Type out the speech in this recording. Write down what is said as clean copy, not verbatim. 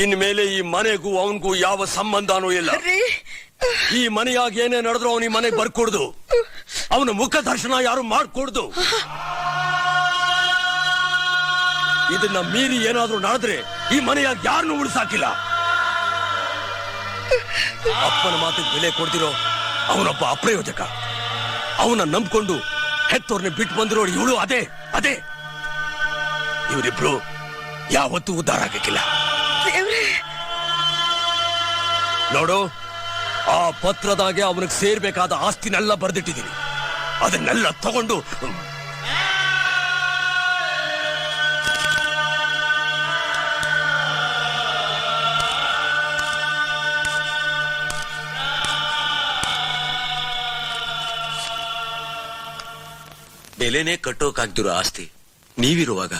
ಇನ್ಮೇಲೆ ಈ ಮನೆಗೂ ಅವನಿಗೂ ಯಾವ ಸಂಬಂಧನೂ ಇಲ್ಲ. ಈ ಮನೆಯಾಗ ಏನೇ ನಡೆದ್ರು ಅವನ ಈ ಮನೆಗೆ ಬರ್ಕೊಡ್ದು, ಅವನ ಮುಖ ದರ್ಶನ ಯಾರು ಮಾಡ್ಕೊಡ್ದು. ಇದನ್ನ ಮೀರಿ ಏನಾದ್ರೂ ನಡೆದ್ರೆ ಈ ಮನೆಯಾಗ ಯಾರನ್ನೂ ಉಳಿಸಾಕಿಲ್ಲ. ಅಪ್ಪನ ಮಾತಿಗೆ ಬೆಲೆ ಕೊಡ್ತಿರೋ ಅವನೊಬ್ಬ ಅಪ್ರಯೋಜಕ. ಅವನ ನಂಬ್ಕೊಂಡು ಹೆತ್ತೋರ್ನ ಬಿಟ್ಟು ಬಂದಿರೋ ಇವಳು ಅದೇ ಇವರಿಬ್ರು ಯಾವತ್ತೂ ಉದ್ಧಾರ ಆಗಕ್ಕಿಲ್ಲ. ನೋಡು, ಆ ಪತ್ರದಾಗೆ ಅವನಿಗೆ ಸೇರ್ಬೇಕಾದ ಆಸ್ತಿನೆಲ್ಲ ಬರೆದಿಟ್ಟಿದ್ದೀನಿ. ಅದನ್ನೆಲ್ಲ ತಗೊಂಡು ಬೆಲೆನೇ ಕಟ್ಟೋಕಾಗ್ದಿರೋ ಆಸ್ತಿ ನೀವಿರುವಾಗ